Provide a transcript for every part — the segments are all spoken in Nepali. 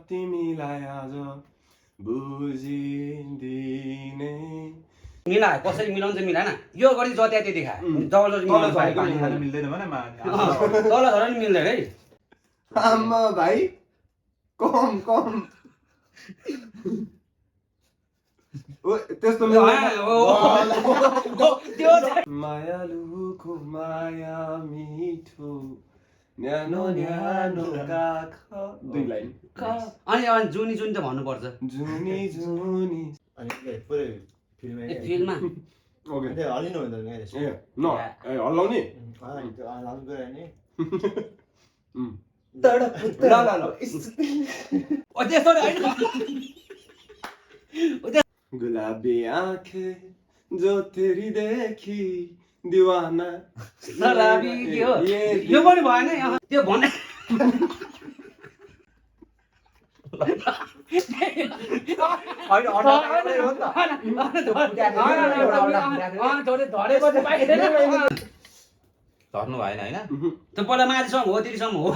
तिमीलाई आज बुझिदिने मिलायो कसरी मिलाउँछ मिलाएन यो गरी जति त्यति खा जबरजस्ती मिलाउनु पाए मिल्दैन भने तल झर नि मिल्दैन है आम्मा भाइ कम त्यस्तो मायालुको माया मिठो न्यानो न्यानो काख दुई लाइन अनि जुनी जुनी त भन्नुपर्छ जुनी अनि पुरै फिल्ममा ओके हल्लिनु हुँदैन ए न हल्लाउने त्यस्तो गुलाबी आँखें जो तेरी देखी दीवाना शराबी के हो यो पनि भएन त्यो भने धर्नु भएन होइन त्यो पहिला माथिसम्म हो तिरीसम्म हो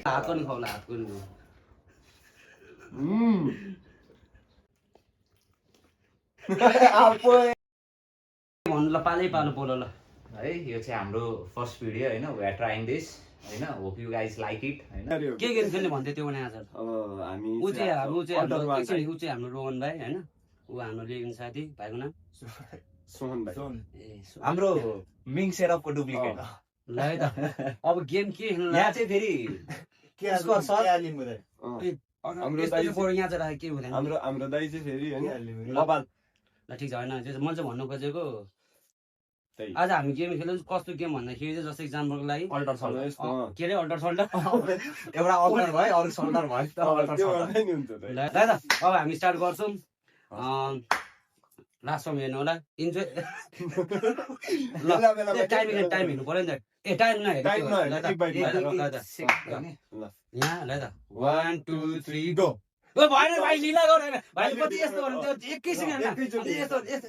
हातको नि खाउला हातको नि भन्नु ल पालै पालो बोल ल है यो चाहिँ हाम्रो फर्स्ट भिडियो होइन वी आर ट्राइङ दिस होइन hope you guys like it होइन के गेम खेल्ने भन्थ्यो त्यो भने आज हामी ऊ चाहिँ हाम्रो रोहन भाइ होइन ऊ हाम्रो लिभिङ साथी भाइको नाम सोहन भाइ हाम्रो मिङ सेटअपको डुप्लिकेट ल है त अब गेम के खेल्नु यहाँ चाहिँ फेरि यहाँ चाहिँ के हुँदैन हाम्रो दाइ चाहिँ फेरि होइन बबाल ल ठिक छ होइन त्यो मैले चाहिँ भन्नु खोजेको आज हामी गेम खेल्नु कस्तो गेम भन्दाखेरि चाहिँ जस्तो इक्जाम्पलको लागि अल्टर सल्टर के अरे अल्टर सल्टर एउटा अल्टर भयो अरू सल्टर भयो ल त अब हामी स्टार्ट गर्छौँ लास्टसम्म हेर्नु होला इन्जोय ल टाइम हेर्नु पऱ्यो नि त ए टाइम नहेर्नु यहाँ ल त 1 2 3 गो भएन भाइ लिला गरेन भाइ कति यस्तो गर्नु त्यो एकैछिन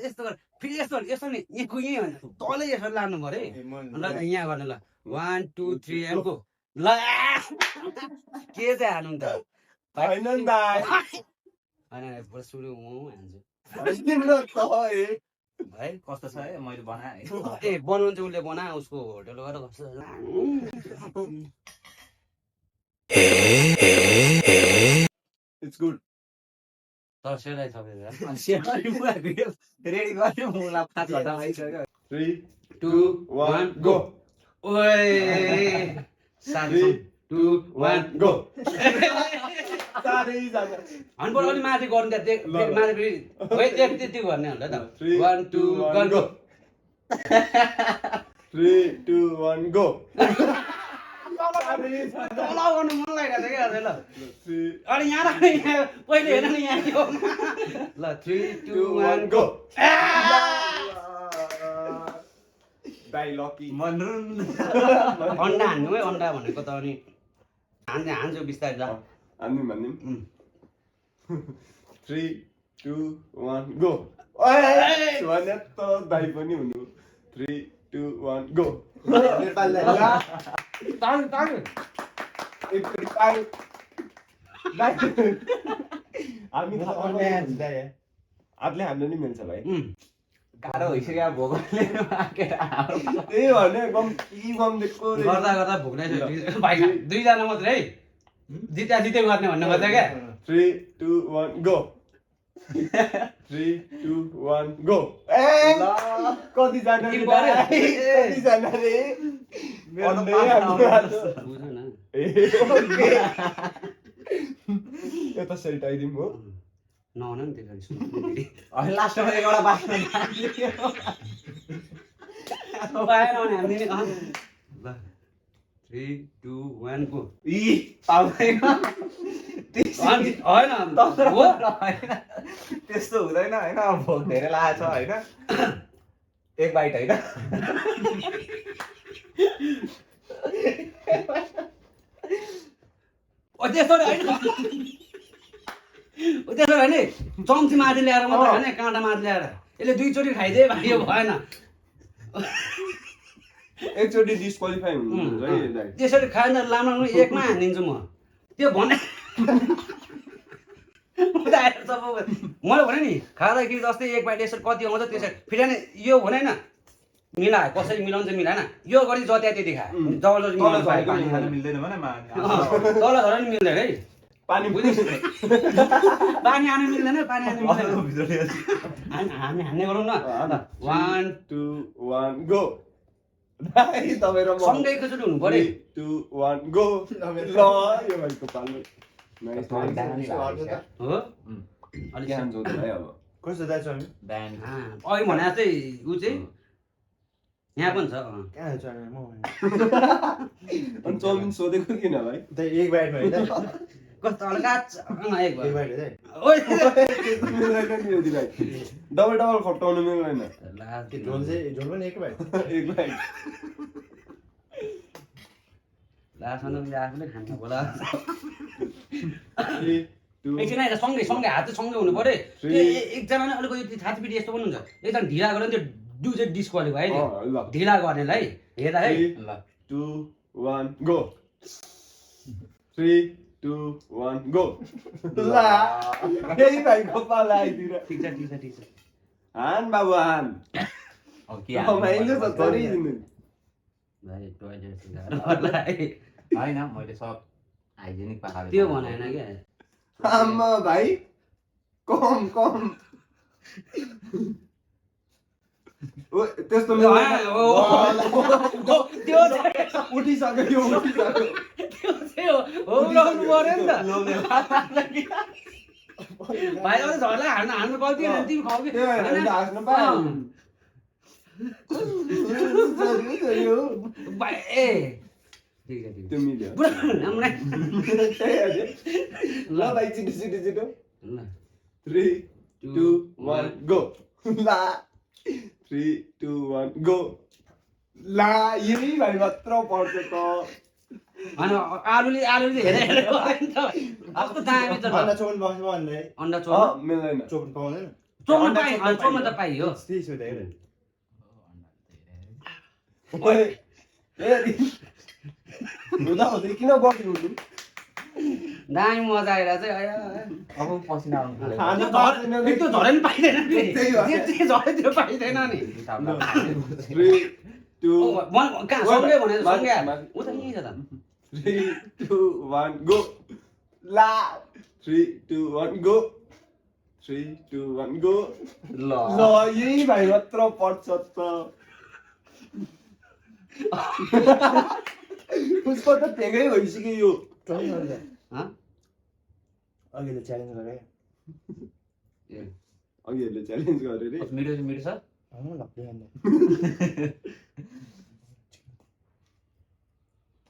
यस्तो गर फेरि यस्तो नि यहीँ होइन तलै यसो लानु पऱ्यो ल यहाँ गर्नु ल 1 2 3 एमको ल के चाहिँ हानु त होइन नि दाइ होइन सुरु म हान्छु है कस्तो छ है मैले बनाएँ ए बनाउनु चाहिँ उसले बना उसको होटल गएर कस्तो इट्स गुड तर सेलाई थपेर रेडी गर्यो मलाई 5 घण्टा भइसक्यो 3 2 1 गो ओए 3 2 1 गो अनपढ अलि माथि गर्नु त्यहाँ माथि फेरि त्यति गर्ने होला त 1 2 1 गो 3 2 1 गो गर्नु मन लागिरहेको छ क्या ल अनि यहाँ पहिले हेर न यहाँ के हो ल 3 2 1 गो दाइ लकी अन्डा हान्नु है अन्डा भनेको त अनि हान्छु बिस्तारै ल भन्दिम 3 2 1 गो भने त दाइ पनि हुनु 3 2 1 गो हातले हान्नु नि मिल्छ भाइ गाह्रो भइसक्यो भोकले त्यही भने गम दिएको गर्दा गर्दा भोक लाग्छ भाइ दुईजना मात्रै है जिते गर्ने भन्ने खोज्छ क्या 3 2 1 गो 3 2 1 गो कति जना रे यता सेल्ट आइदिउँ हो नहुन नि त्यसरी अनि लास्टमा एउटा बास्न पाएन भने हामीले ल 3 2 1 गो पाउँदैन होइन हो त्यस्तो हुँदैन होइन भोक धेरै लागेको छ होइन एक बाइट होइन त्यस्तो होइन त्यसो भने चम्ची माथि ल्याएर मात्रै खाने काँटा माथि ल्याएर यसले 2 चोटि खाइदिए भाइ यो भएन एकचोटि डिस्क्वालिफाई हुनुहुन्छ है दाइ त्यसरी खाएन लामो एकमा हानिदिन्छु म त्यो भने मैले भने नि खाँदाखेरि जस्तै एक बाइट यसरी कति आउँछ त्यसरी फेरि नि यो भने न मिलायो कसरी मिलाउँछ मिलाएन यो गरी जति त्यति खायो जबरजस्ती मिलाउनु पायो पानी खान मिल्दैन भने तल झर नि मिल्दैन है पानी पानी आउनु मिल्दैन पानी आउनु मिल्दैन हामी हान्ने गरौँ न 1 2 1 गो दाइ तपाईँ र म सँगै एकचोटि हुनु पर्यो 2 1 गो ल यो भाइको पाल्नु हो अलि ज्ञान जोड्दै है अब कस्तो दाइ चम्यो दानी अघि भने चाहिँ ऊ चाहिँ यहाँ पनि छ कहाँ चम्यो म अनि चाउमिन सोधेको किन भाइ दाइ एक बाइटमा हैन कस्तो हल्का एक भयो बाइट दाइ ओइ मिल्दैन नि यो भाइ डबल डबल खटाउनु मिल्दैन झोल पनि एक बाइट एक भाइ लास्टमा त आफूले खान्छ होला 3 2 एकछिन आएर सँगै हात चाहिँ सँगै हुनु पर्यो एकजनाले अलिकति छातीपिटी यस्तो पनि हुन्छ एकजना ढिला गऱ्यो भने त्यो चाहिँ डिस्क्वालिफाई है ल ढिला गर्नेलाई हेर है 2 1 गो 3 2 1 गो ला यही भाइको पाला आइदिएर ठिक छ हान बाबु हान रमाइलो छ थोरै दिनु भाइ टोयलेट सिगारेट हैन मैले सब हाइजेनिक पाखाले त्यो भनेन क्या आम्मा भाइ कम ओ त्यस्तो त्यो उठिसक्यो हो उडाउनु पर्यो नि त भाइ अझ झर्ला हान्नु गल्ती होइन तिमी खाऊ कि हाँस्नु पायो भाइ ए ठिक छ त्यो मिल्यो ल भाइ छिटो ल 3 2 1 गो ला 3 2 1 गो ला यही भाइ मात्र पर्छ त अनि आलुले हेरेर कस्तो दामी त अन्डा चोपन बस्छ भन्दै अन्डा चोर्न मिल्दैन चोपन पाउँदैन चोर्न त पाइयो त्यही छ दाइ ओए ए हुँदा हुँदै किन बस्नु दामी मजा आइरहेको चाहिँ अब पसिना आउनु खानु त्यो पाउँदैन झरे नि पाइँदैन नि त्यही भएर। जे झरे त्यो पाइँदैन नि 3 2 कहाँ सँगै भने सँगै ऊ त यहीँ छ त 3 2 1 गो ला 3 2 1 गो 3 2 1 गो ल ल यही भाइ मात्र पर्छ त उसको त ठेकै भइसक्यो यो अघिले च्यालेन्ज गरे अघिहरूले च्यालेन्ज गरे रे मिठो छ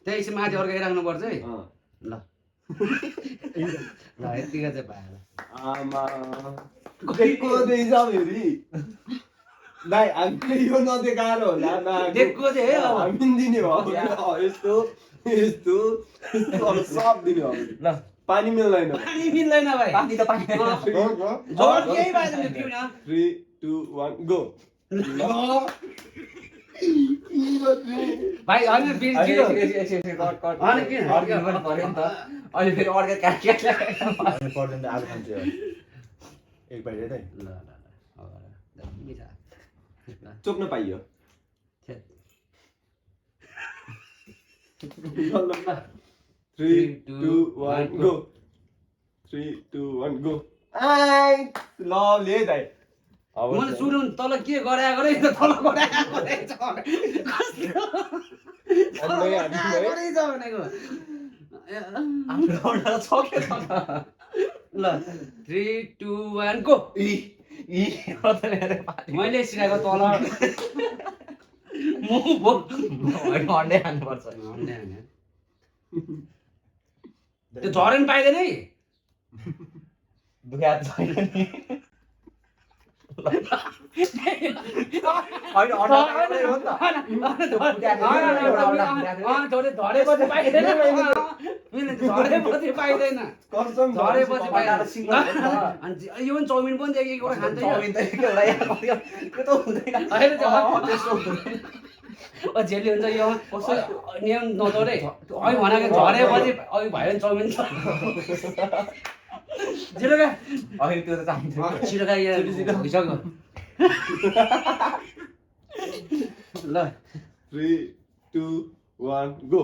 त्यही एकछिन माथि अर्काइराख्नु पर्छ है ल यतिका चाहिँ पाएर आमा देखो देइछ फेरि दाइ हामीले यो नदेखाएर होला देखको चाहिँ है अब हामी दिने भयो यस्तो अब सब दिने भयो ल पानी मिल्दैन पानी मिल्दैन भाइ पानी त पानी जोड केही भएन पिउ न 3 2 1 गो भाइ होइन बिस जिरो अहिले फेरि अर्को काट पर्दैन आलु खान्छ एक बाइट है ल चोप्न पाइयो 3 2 1 गो 3 2 1 गो आइ ल ले दाइ मैले सुरु तल के गरे त तल गरे ल 3 2 1 गो मैले सिकाएको तल अन्डै खानुपर्छ त्यो झरेन पाइँदैन है दुख्या छैन नि होइन अन्डा एउटै हो नि त झरेपछि पाइँदैन झरेपछि पाइँदैन कसम झरेपछि अन्डा सिङ्गल हो नि त। अनि यो पनि चाउमिन पनि एक एकवटा खान्छ चाउमिन त एउटा यहाँ गरियो, त्यो त हुँदैन। त्यस्तो हुँदैन। झेली हुन्छ यो नियम नतोडे अघि भनेको झरेपछि अघि भयो नि चाउमिन छिटोका होइन त्यो त चाहिन्छ। छिटोका यहाँ भइसक्यो ल 3 2 1 गो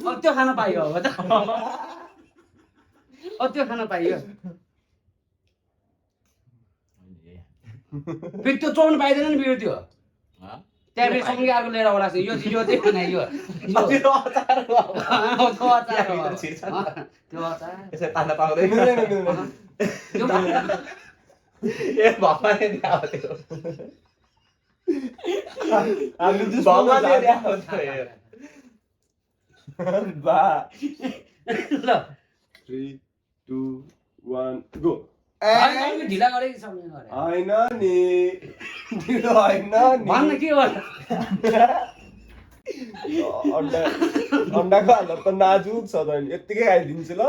अब त्यो खान पाइयो अब त अब त्यो खान पाइयो फेरि त्यो चौन पाइँदैन नि फेरि त्यो त्यहाँ फेरि सँगै अर्को लिएर आउला यो चाहिँ खाने यो त्यो अचार हो अब। त्यो अचार हो। भित्र छिर्छ नि त। त्यो अचार यसरी तान्न पाउँदैन। त्यो ए भगवानले ल्याएको त्यो। हामी भगवानले ल्याएको थियो। बा ल 3 2 1 गो अलिक ढिला गरेको सम्झिनु गरे होइन नि ढिलो होइन भन्न नि के गर्छ अन्डाको हालत त नाजुक छ त नि यत्तिकै खाइदिन्छु ल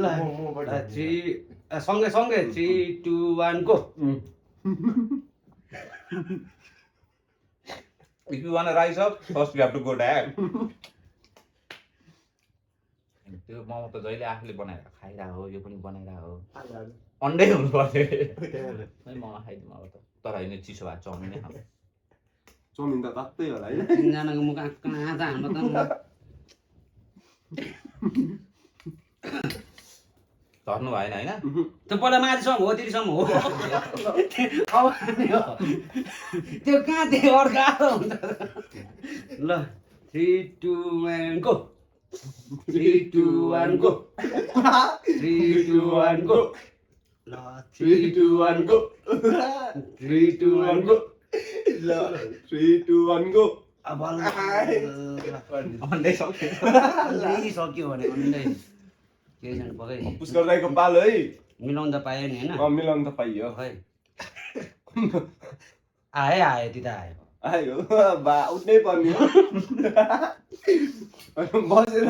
ल 3 सँगै 3 2 1 go If you want to rise up, first you have to go down. त्यो मोमो त जहिले आफूले बनाएर खाइरहेको हो, यो पनि बनाइरहेको हो। अन्डै हुनु पर्यो। मोमो खाइदिउँ अब त। तर होइन चिसो भएको चाउमिनै खाऊँ। चाउमिन त तात्तै होला है तिनजनाको मुख कहाँ त हाम्रो त झर्नु भएन होइन? त्यो पहिला माथिसम्म हो तिरीसम्म हो अब खाने हो त्यो कहाँ त्यो अर्को हुन्छ ल 3 2 1 गो 3 2 1 गो 3 2 1 गो ल 3 2 1 गो 3 2 1 गो ल 3 2 1 गो अब अन्डै सक्यो। अलि सक्यो भने अन्डै केही छैन पकै पुष्कर दाइको पालो है मिलाउन त पायो नि होइन मिलाउनु त पाइयो खै आयो त्यता आयो आयो बा उठ्नै पर्ने हो बसेर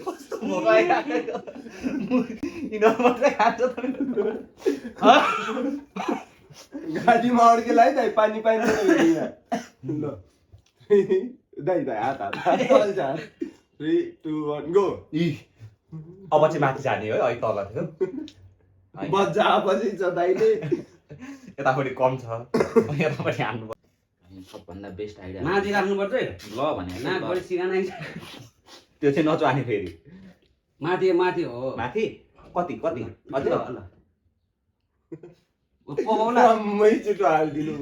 कस्तो भोक आइरहेको। यिनीहरू मात्रै खान्छ त। गाडीमा अड्केलाई दाइ पानी पाइँदैन ल दाइ हात 3 2 1 गो अब चाहिँ माथि जाने हो है, अहिले तल थियो। बजा पछि छ दाइले यतापट्टि कम छ, यतापट्टि हान्नु पर्छ। सबभन्दा बेस्ट आइडिया माथि राख्नुपर्छ है ल भने नाकबाट सिकानै त्यो चाहिँ नचाने फेरि माथि माथि हो माथि कति कति अझै ल पकाउला मै छिटो हालिदिनु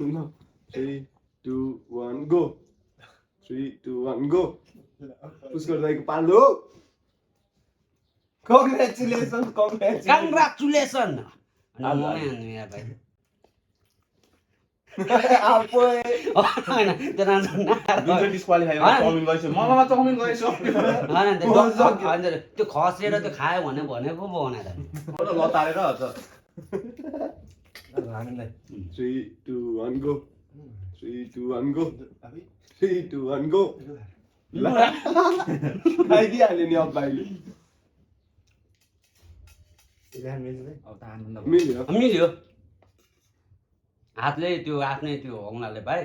ल 3 2 1 गो 3 2 1 गो पुष्कर दाइको पालो कङ्ग्रेचुलेसन कङ्ग्रेचुलेसन ममै हान्नु यहाँ भाइ आफै होइन त्यो जुन डिस्क्वालिफाई चाउमिन गएछ ममा चाउमिन गएछ त्यो खसेर त्यो खायो भने भनेको पो बनाएर लतारेर अझ 3 2 1 गो 3 2 1 गो 3 2 1 गो ल खाइदिइहाल्यो नि अब भाइले मिल्यो मिल्यो हातले त्यो आफ्नै त्यो औँलाले पाए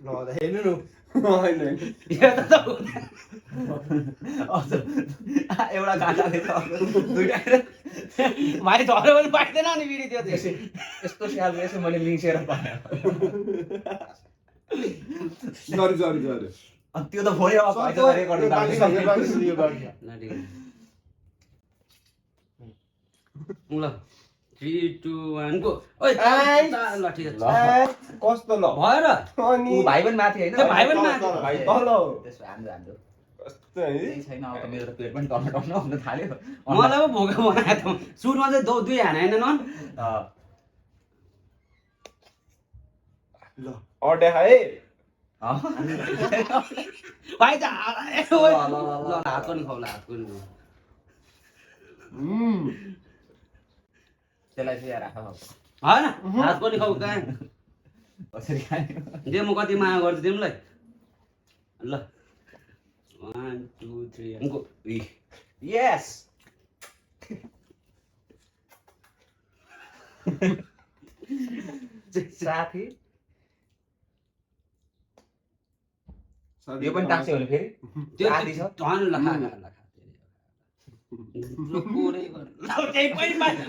होइन एउटा काँटाले त दुईटा भाइ झऱ्यो भने पाइँदैन नि फेरि त्यो चाहिँ यस्तो स्याल रहेछ मैले लिङ्सेर पाएँ। सरी सरी सरी अनि त्यो त भयो अब भाइ त रेकर्ड ल 3 2 1 गो ओइ ल ठिक छ कस्तो ल भयो र अनि ऊ भाइ पनि माथि होइन त्यो भाइ पनि माथि। तल त्यसो हाम्रो हाम्रो केही छैन अब त मेरो त पेट पनि टर्न हुन थाल्यो मलाई पो भोका बनाएको थियो सुरुमा चाहिँ दुई हाने होइन नन ल अर्डे है भाइ त ल हातको नि खाउला हातको नि खाऊ त्यसलाई चाहिँ राख होइन हातको नि खाऊ कहाँ कसरी खाने दे म कति माया गर्छु तिमीलाई ल 1 2 3 गो यस साथी यो पनि टाक्स्यो भने फेरि त्यो आधी छ धन लखा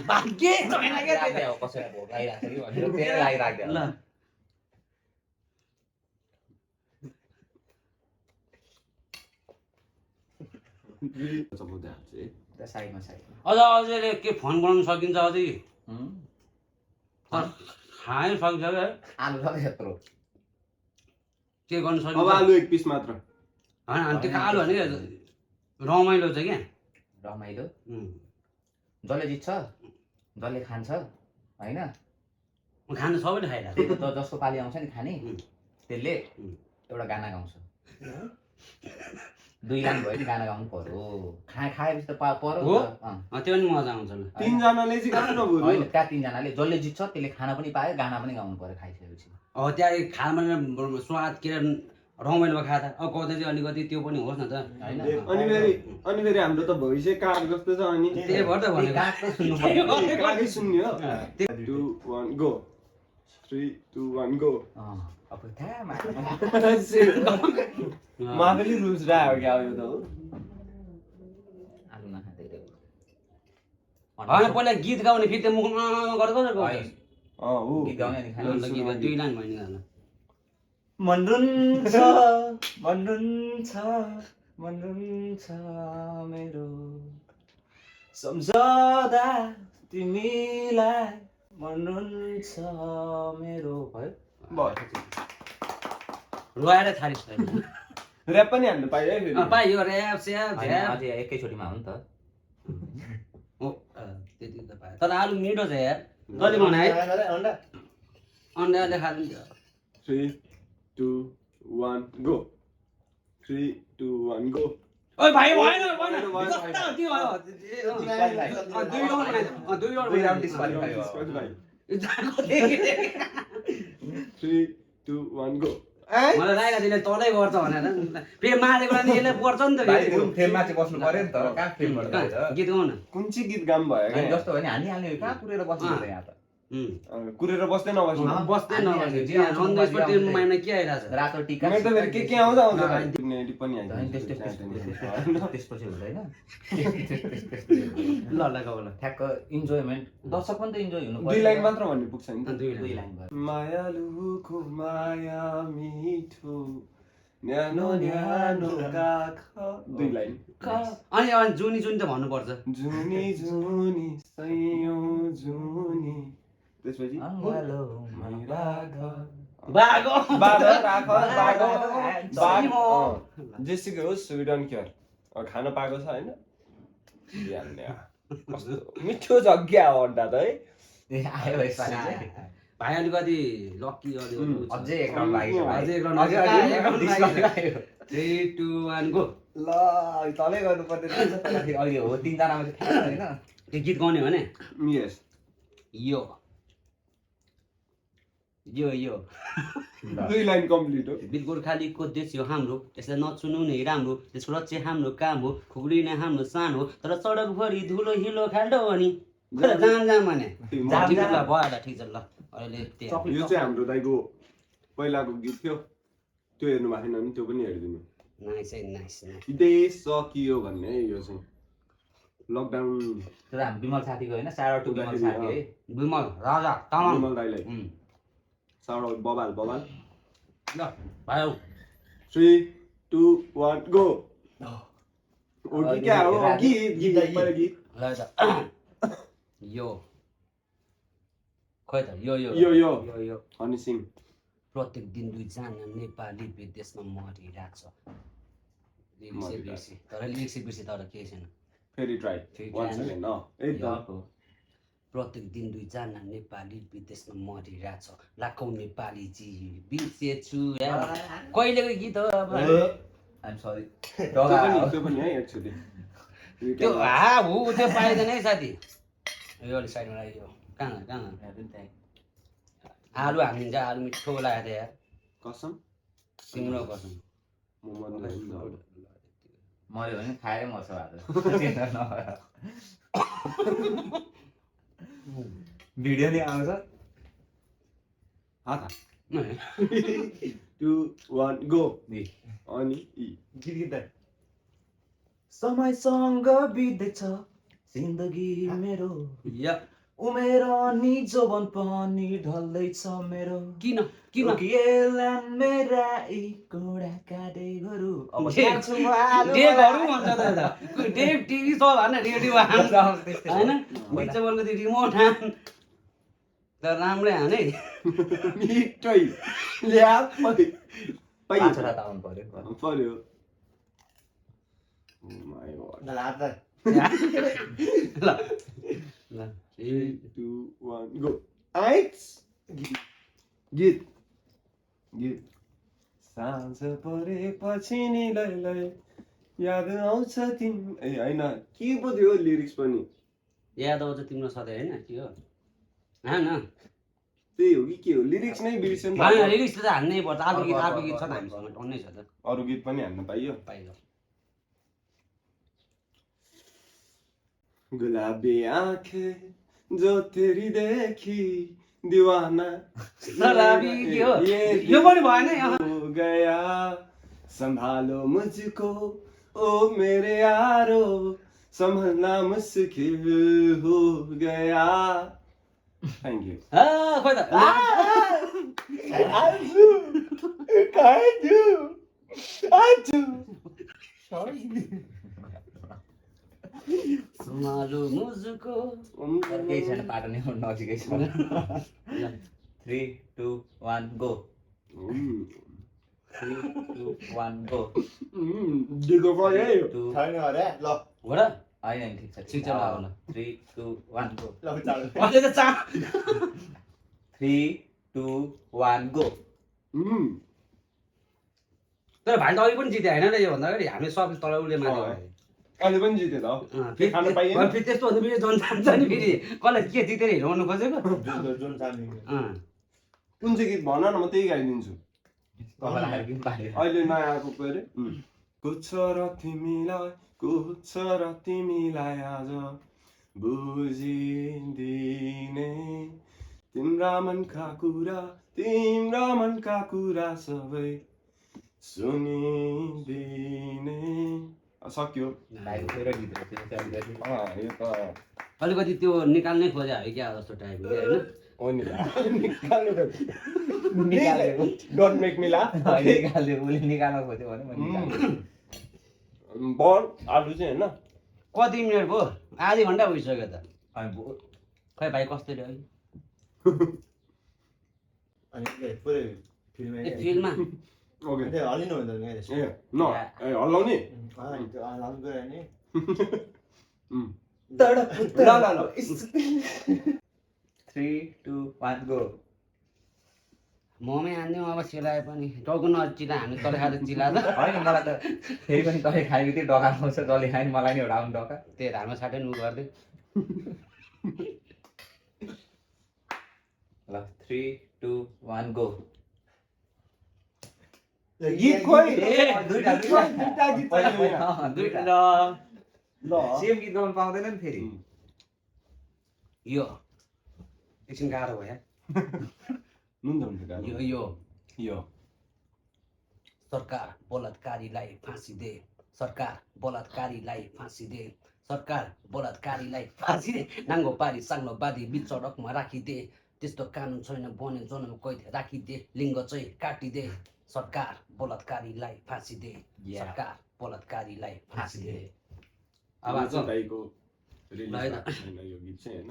भाग्य छैन क्या राख्दै हो कसैलाई भोक लागिरहेको छ कि भनेर फेरि लागिराख्दै ल साइडमा साइडमा अझैले के फोन बनाउन सकिन्छ अझै खानै सक्छ क्या आलु छ त्यत्रो के गर्न अब सकिन्छ आलु एक पिस मात्र होइन अनि त्यो आलु भने रमाइलो छ क्या रमाइलो जसले जित्छ जसले खान्छ होइन खानु सबैले खाइरहेको त्यो जसको पाली आउँछ नि खाने त्यसले एउटा गाना गाउँछ 2 लाइन भयो नि गाना गाउनु पर्यो खाएपछि त पर्यो हो त्यो पनि मजा आउँछ ल 3 जनाले चाहिँ गाउनु न बरु होइन त्यहाँ 3 जनाले जसले जित्छ त्यसले खाना पनि पायो गाना पनि गाउनु पर्यो खाइसकेपछि अब त्यहाँ खाना स्वाद के रमाइलो खाँदा अब कतै चाहिँ अलिकति त्यो पनि होस् न त होइन अनि फेरि हाम्रो त भविष्य काग जस्तो छ अनि त्यही भएर त भनेको काग त सुन्नु पर्यो कागै सुन्ने हो 2 1 गो 3 2 1 गो अब थाहा माफेली रुल्स राख्यो क्या यो त हो आलु नखाँदै होइन पहिला गीत गाउने फेरि त्यो मुख गर्दै कसरी गाउँछ हो गीत गाउने अनि खाने ल गीत 2 लाइन भयो नि गाना मन रुन्छ मेरो सम्झदा तिमीलाई मन रुन्छ मेरो भयो रुवाएर छाडिस् ऱ्याप पनि हान्नु पायो है फेरि पाइयो ऱ्याप स्याप झ्याप अझै एकैचोटिमा हो नि त हो त्यति त पायो तर आलु मिठो छ यार कति बनाए अन्डाले खादिन्छ 3 2 1 गो 3 2 1 गो ओइ भाइ भएन भएन, भएन भएन। कस्तो त्यो भयो दुई राउन्ड disqualify भयो। 3 2 1 गो मलाई लागेको थियो तलै गर्छ भनेर फेरि मारेको नि यसले पर्छ नि त फ्रेममा चाहिँ बस्नु पर्यो नि त कहाँ फ्रेमबाट गएर गीत गाउन कुन चाहिँ गीत गाउनु भयो अनि क्या जस्तो भने हानिहाल्ने हो कहाँ कुरेर बस्नु त यहाँ त कुरेर बस्दै नबस्नु बस्दै नभए महिना के आइरहेछ रातो टिका मेरो त फेरि के आउँछ आउँछ नेगेटिभ पनि होइन, त्यसपछि हुँदैन ल ल गाउ ल ठ्याक्क इन्जोयमेन्ट दर्शक पनि त इन्जोय हुनु 2 लाइन मात्र भन्ने पुग्छ नि त दुई 2 लाइन लाइन भयो मायालुको माया मिठो न्यानो न्यानो काख 2 लाइन अनि जुनी जुनी त भन्नुपर्छ जुनी जुनी सैयौं जुनी त्यसपछि हेलो मेरा घर बागो बागो राख बागो बागो जेसुकै होस् वी डोन्ट केयर अब खान पाएको छ हैन कस्तो मिठो जग्गा हो अड्डा त है आयो यसपालि चाहिँ भाइ अलिकति लक्की अझै एक राउन्ड बाँकी छ भाइ। अझै एक अझै राउन्ड disqualify। 3 2 1 गो ल तलै गर्नु पर्दैन अहिले हो 3 जनामा चाहिँ थाहा छैन त्यो गीत गाउने भने यस यो यो 2 लाइन कम्प्लिट हो वीर गोर्खालीको देश यो हाम्रो यसलाई नचुनु नै राम्रो त्यसको रक्षा हाम्रो काम हो खुकुरी नै हाम्रो सान हो तर सडकभरि धुलो हिलो खाल्डो अनि जाम जाम भने जाम ठिक छ जाम। ल भयो ठिक छ ल अहिले त्यहाँ यो चाहिँ हाम्रो दाइको पहिलाको गीत थियो त्यो हेर्नु भएको छैन भने त्यो पनि हेरिदिनु नाइस नाइस देश सकियो भन्ने है यो चाहिँ लकडाउन त्यो हाम्रो विमल साथीको होइन सारा टु विमल साथी है विमल राजा तामाङ विमल दाइलाई साउड बबाल बबाल ल भाइ 3 2 1 गो ओके क्या हो गीत गीत पहिला गीत ल त यो खोइ त यो यो यो यो यो यो हनी सिंह प्रत्येक दिन 2 जना नेपाली विदेशमा मरिरहेको छ बिर्सी तर लिरिक्स बिर्सी तर केही छैन फेरि ट्राई फेरि वान try सेकेन्ड एकदम प्रत्येक दिन 2 जना नेपाली विदेशमा मरिरहेछ लाखौँ नेपाली बिर्सेछु कहिलेको गीत हो अब आइम सरी त्यो पनि है एक्चुअली त्यो त्यो पाइँदैन है साथी यो अलि साइडमा राख्यो कहाँ आलु हालिदिन्छ आलु मिठो लागेको थियो यार कसम तिम्रो कसम म मर्दैन मऱ्यो भने खाएरै मर्छ भात भिडियो नि आउँछ हात 2 1 गो अनि गीत गीत समयसँग बित्दैछ जिन्दगी मेरो उमेर अनि जोवन पनि ढल्दैछ मेरो किन मेरा घोडा काटे गरु अब डेभ टिभी सो भन रेडियो होइन बिच बोलको त्यो रिमोट हान तर राम्रै हाने मिठै ल्या पाँचवटा ताउनु पर्यो Oh my god. ल 3 2 1 go. आइट गीत साँझ परेपछि नि लै याद आउँछ तिम ए हैन के पो थियो लिरिक्स पनि याद आउँछ तिम्रो सधैँ होइन के हो हान त्यही हो कि के हो लिरिक्स नै बिर्सेन लिरिक्स त हान्नै पर्छ अर्को गीत छ त हामीसँग टन्नै छ त अरू गीत पनि हान्न पाइयो गुलाबी आंखें जो तेरी देखी दीवाना शराबी के हो यो पनि भएन हो गया संभालो मुझको ओ मेरे यारो संभलना मुश्किल हो गया थैंक यू खोइ त संभालो मुझको केही छैन पाटो नै नजिकै छ 3 2 1 गो 3 2 1 गो दिगो भयो छैन अरे ल हो र होइन ठिक छ ठिक छ ल 3 2 1 गो ल चाल अहिले त 3 2 1 गो तर भाइ त अघि पनि जिते होइन र यो भन्दा अगाडि हामीले सब तल उसले माथि अहिले पनि जित्यो त खान पाइएन फेरि त्यस्तो भन्दा फेरि जन जान्छ नि फेरि कसलाई के जितेर हिँडाउनु खोजेको जुन चाल्ने कुन चाहिँ गीत भन न म त्यही गाइदिन्छु अहिले नयाँ आएको पो अरे कुछ र तिमीलाई आज बुझिदिने तिम्रा मनका कुरा सबै सुनिदिने सक्यो अलिकति त्यो निकाल्नै खोजे है क्या जस्तो टाइपको होइन डोन्ट मेक मी लाफ निकाल्न खोज्यो भने बल आलु चाहिँ होइन कति मिनट भयो आधी घन्टा भइसक्यो त खै भाइ कस्तो रे अनि पुरै फिल्ममा ओके हलिनु हुन्छ नि ए न ए हल्लाउने नि ल 3 2 1 गो मोमै हान्दिउँ अब चिलाए पनि टाउको नचिला हामी तल खाँदा चिला त होइन मलाई त फेरि पनि तपाईँ खाएको थियो डका आउँछ जसले खायो मलाई नि एउटा आउनु डका त्यही हाम्रो साथै नु गर्दै ल 3 2 1 गो गीत खोइ दुईटा गीत दुईटा ल सेम गीत गाउनु पाउँदैन नि फेरि यो एकछिन गाह्रो भयो यो सरकार बलात्कारीलाई फाँसी दे सरकार बलात्कारीलाई फाँसी दे सरकार बलात्कारीलाई फाँसी दे नाङ्गो पारी साङ्गोवादी बिच सडकमा राखिदे त्यस्तो कानुन छैन बने जन्म कैद राखिदे लिङ्ग चाहिँ काटिदे सरकार बलात्कारीलाई फाँसी दे सरकार बलात्कारीलाई फाँसी दे अब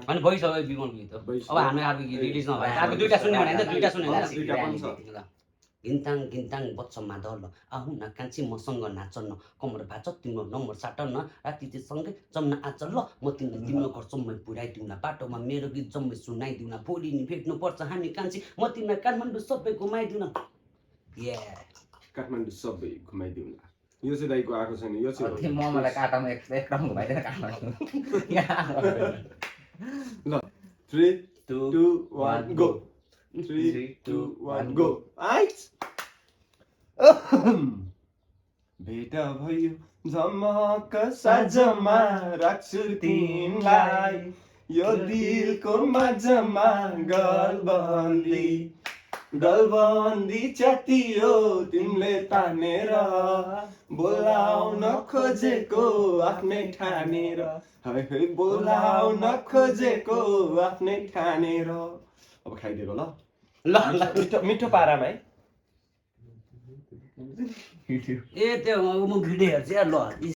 अनि भइसक्यो विमल गीत अब हामी अर्को गीत रिलिज नभए अर्को दुईटा सुन्यो भने दुईटा सुन्यो घिन्ताङ बच्छ मादल आऊ न कान्छी मसँग नाच न कमर भाँच तिम्रो नम्बर साट न राति चाहिँ सँगै जम्न आच ल म तिमीलाई तिम्रो घर जम्मै पुऱ्याइदिउँ न बाटोमा मेरो गीत जम्मै सुनाइदिउँ न भोलि नि भेट्नु पर्छ हामी कान्छी म तिमीलाई काठमाडौँ सबै घुमाइदिउँ न काठमाडौँ सबै घुमाइदिउँला यो चाहिँ दाइको आएको छैन यो त्यो चाहिँ मलाई काटामा एकदम घुमाइदिएर काट्नु ल 3 2 1 गो 3 2 1 गो आइट भेट भयो झमक साँझमा राख्छु तिमीलाई यो दिलको माझमा गलबन्दी च्यातियो तिमीले तानेर बोलाउन खोजेको आफ्नै ठानेर है बोलाउन खोजेको आफ्नै ठानेर अब खाइदिएको ल मिठो पारामा है ए त्यो म भिडियो हेर्छु यार ल